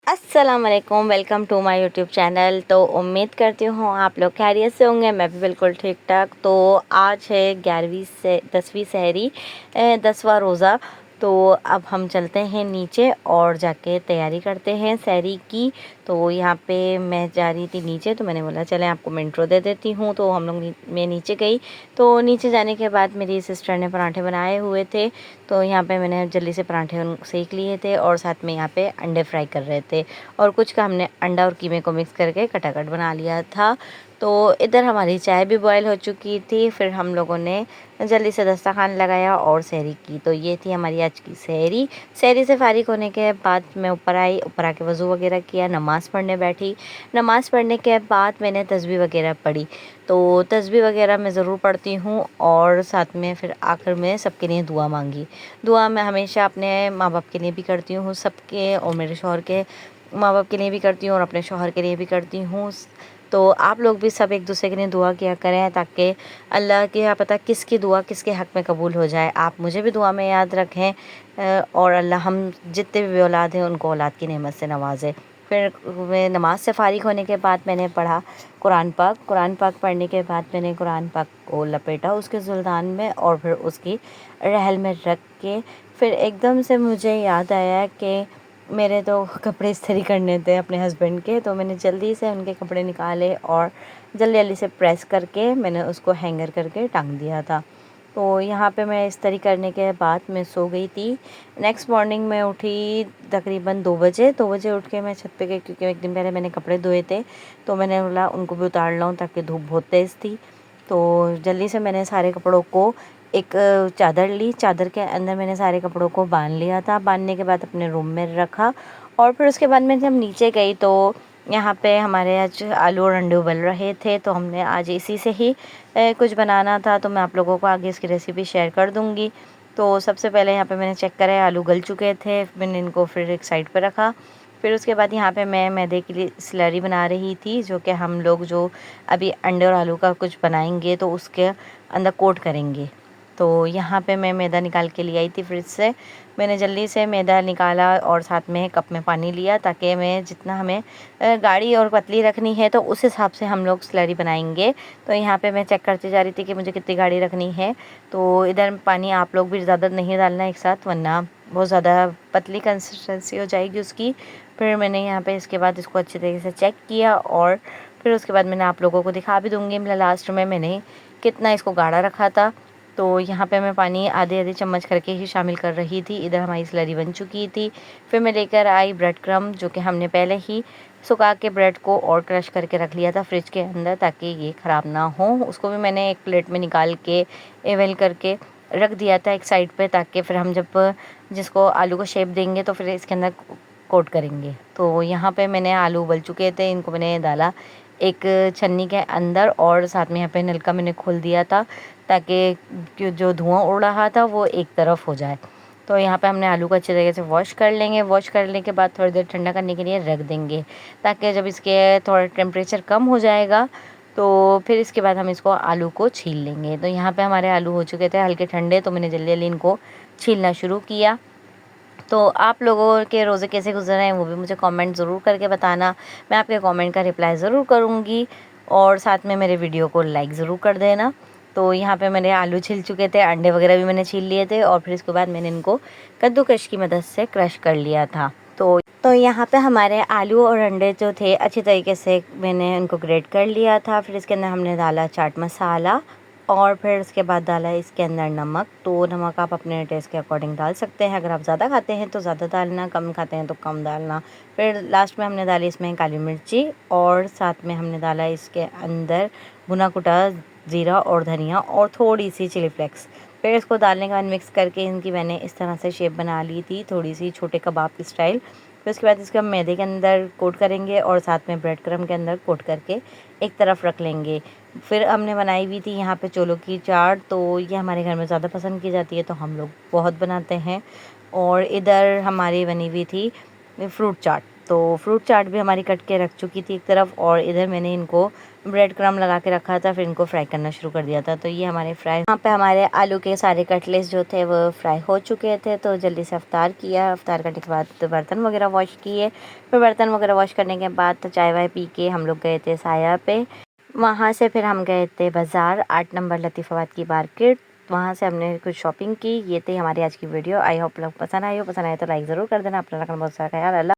अस्सलाम वालेकुम, welcome to my YouTube channel. तो उम्मीद करती हूँ आप लोग खैरियत से होंगे। मैं भी बिल्कुल ठीक ठाक। तो आज है 11वीं से 10वीं सहरी, 10वां रोज़ा। तो अब हम चलते हैं नीचे और जाके तैयारी करते हैं सहरी की। तो यहाँ पे मैं जा रही थी नीचे, तो मैंने बोला चलें आपको मैं इंट्रो दे देती हूँ। तो हम लोग मैं नीचे गई। तो नीचे जाने के बाद मेरी सिस्टर ने पराठे बनाए हुए थे, तो यहाँ पे मैंने जल्दी से पराठे सेक लिए थे और साथ में यहाँ पे अंडे फ्राई कर रहे थे। और कुछ का हमने अंडा और कीमे को मिक्स करके कटाकट बना लिया था। तो इधर हमारी चाय भी बॉयल हो चुकी थी। फिर हम लोगों ने जल्दी से दस्तरखान लगाया और सहरी की। तो ये थी हमारी आज की सहरी। सहरी से फारिग होने के बाद मैं ऊपर आई, ऊपर आके वज़ू वगैरह किया, नमाज़ पढ़ने बैठी। नमाज़ पढ़ने के बाद मैंने तस्बीह वगैरह पढ़ी। तो तस्बीह वगैरह मैं ज़रूर पढ़ती हूँ और साथ में फिर आखिर में सबके लिए दुआ मांगी। दुआ मैं हमेशा अपने माँ बाप के लिए भी करती हूँ, सबके, और मेरे शौहर के माँ बाप के लिए भी करती हूँ और अपने शौहर के लिए भी करती हूँ। तो आप लोग भी सब एक दूसरे के लिए दुआ किया करें, ताकि अल्लाह के यहाँ पता किसकी दुआ किसके हक़ में कबूल हो जाए। आप मुझे भी दुआ में याद रखें और अल्लाह हम जितने भी औलाद हैं उनको औलाद की नेमत से नवाज़े। फिर मैं नमाज से फ़ारिग होने के बाद मैंने पढ़ा कुरान पाक। कुरान पाक पढ़ने के बाद मैंने कुरान पाक को लपेटा उसके ज़ुल्दान में और फिर उसकी रहल में रख के फिर एकदम से मुझे याद आया कि मेरे तो कपड़े इस्त्री करने थे अपने हस्बैंड के। तो मैंने जल्दी से उनके कपड़े निकाले और जल्दी जल्दी से प्रेस करके मैंने उसको हैंगर करके टांग दिया था। तो यहाँ पे मैं इस्त्री करने के बाद मैं सो गई थी। नेक्स्ट मॉर्निंग मैं उठी तकरीबन 2 बजे। 2 बजे उठ के मैं छत पे गई, क्योंकि एक दिन पहले मैंने कपड़े धोए थे। तो मैंने बोला उनको भी उतार लाऊं, ताकि धूप बहुत तेज़ थी। तो जल्दी से मैंने सारे कपड़ों को एक चादर ली, चादर के अंदर मैंने सारे कपड़ों को बांध लिया था। बांधने के बाद अपने रूम में रखा और फिर उसके बाद मैं जब नीचे गई तो यहाँ पे हमारे आज आलू और अंडे उबल रहे थे। तो हमने आज इसी से ही कुछ बनाना था। तो मैं आप लोगों को आगे इसकी रेसिपी शेयर कर दूँगी। तो सबसे पहले यहाँ पे मैंने चेक करा, आलू गल चुके थे। मैंने इनको फिर एक साइड पे रखा। फिर उसके बाद यहाँ पे मैं मैदे के लिए स्लरी बना रही थी, जो कि हम लोग जो अभी अंडे और आलू का कुछ बनाएंगे तो उसके अंदर कोट करेंगे। तो यहाँ पे मैं मैदा निकाल के ले आई थी फ्रिज से। मैंने जल्दी से मैदा निकाला और साथ में कप में पानी लिया, ताकि मैं जितना हमें गाढ़ी और पतली रखनी है तो उस हिसाब से हम लोग स्लरी बनाएंगे। तो यहाँ पे मैं चेक करती जा रही थी कि मुझे कितनी गाढ़ी रखनी है। तो इधर पानी आप लोग भी ज़्यादा नहीं डालना एक साथ, वरना बहुत ज़्यादा पतली कंसिस्टेंसी हो जाएगी उसकी। फिर मैंने यहाँ पे इसके बाद इसको अच्छी तरीके से चेक किया और फिर उसके बाद मैंने आप लोगों को दिखा भी दूँगी मतलब लास्ट में मैंने कितना इसको गाढ़ा रखा था। तो यहाँ पे मैं पानी आधे आधे चम्मच करके ही शामिल कर रही थी। इधर हमारी स्लरी बन चुकी थी। फिर मैं लेकर आई ब्रेड क्रम्ब, जो कि हमने पहले ही सुखा के ब्रेड को और क्रश करके रख लिया था फ्रिज के अंदर, ताकि ये ख़राब ना हो। उसको भी मैंने एक प्लेट में निकाल के एवेल करके रख दिया था एक साइड पे, ताकि फिर हम जब जिसको आलू को शेप देंगे तो फिर इसके अंदर कोट करेंगे। तो यहाँ पे मैंने आलू उबल चुके थे, इनको मैंने डाला एक छन्नी के अंदर और साथ में यहाँ पे नलका मैंने खोल दिया था, ताकि जो धुआं उड़ रहा था वो एक तरफ हो जाए। तो यहाँ पे हमने आलू को अच्छी तरीके से वॉश कर लेंगे। वॉश करने के बाद थोड़ी देर ठंडा करने के लिए रख देंगे, ताकि जब इसके थोड़ा टेम्परेचर कम हो जाएगा तो फिर इसके बाद हम इसको आलू को छील लेंगे। तो यहाँ पे हमारे आलू हो चुके थे हल्के ठंडे, तो मैंने जल्दी जल्दी इनको छीलना शुरू किया। तो आप लोगों के रोज़े कैसे गुजर रहे हैं वो भी मुझे कमेंट ज़रूर करके बताना। मैं आपके कमेंट का रिप्लाई ज़रूर करूँगी और साथ में मेरे वीडियो को लाइक ज़रूर कर देना। तो यहाँ पे मेरे आलू छिल चुके थे, अंडे वगैरह भी मैंने छील लिए थे और फिर इसके बाद मैंने इनको कद्दूकश की मदद से क्रश कर लिया था। तो यहाँ पे हमारे आलू और अंडे जो थे अच्छी तरीके से मैंने इनको ग्रेट कर लिया था। फिर इसके अंदर हमने डाला चाट मसाला और फिर उसके बाद डाला इसके अंदर नमक। तो नमक आप अपने टेस्ट के अकॉर्डिंग डाल सकते हैं। अगर आप ज़्यादा खाते हैं तो ज़्यादा डालना, कम खाते हैं तो कम डालना। फिर लास्ट में हमने डाली इसमें काली मिर्ची और साथ में हमने डाला इसके अंदर भुना कुटा ज़ीरा और धनिया और थोड़ी सी चिली फ्लेक्स। फिर इसको डालने के बाद मिक्स करके इनकी मैंने इस तरह से शेप बना ली थी, थोड़ी सी छोटे कबाब की स्टाइल। फिर उसके बाद इसको हम मैदे के अंदर कोट करेंगे और साथ में ब्रेड क्रम्ब के अंदर कोट करके एक तरफ रख लेंगे। फिर हमने बनाई हुई थी यहाँ पे चोलों की चाट। तो ये हमारे घर में ज़्यादा पसंद की जाती है, तो हम लोग बहुत बनाते हैं। और इधर हमारी बनी हुई थी फ्रूट चाट। तो फ्रूट चाट भी हमारी कट के रख चुकी थी एक तरफ, और इधर मैंने इनको ब्रेड क्रम्ब लगा के रखा था, फिर इनको फ्राई करना शुरू कर दिया था। तो ये हमारे फ्राई, यहाँ पे हमारे आलू के सारे कटलेट्स जो थे वो फ्राई हो चुके थे। तो जल्दी से अफ्तार किया, अफ्तार करने के बाद बर्तन वगैरह वॉश किए। फिर बर्तन वगैरह वॉश करने के बाद तो चाय वाय पी के हम लोग गए थे साया पे। वहाँ से फिर हम गए थे बाज़ार 8 नंबर लतीफ़ाबाद की मार्केट। वहाँ से हमने कुछ शॉपिंग की। ये थी हमारी आज की वीडियो। आई होप लोग पसंद आई हो। पसंद आए तो लाइक ज़रूर कर देना। अपना रखना बहुत सारा ख्याल। अल्लाह।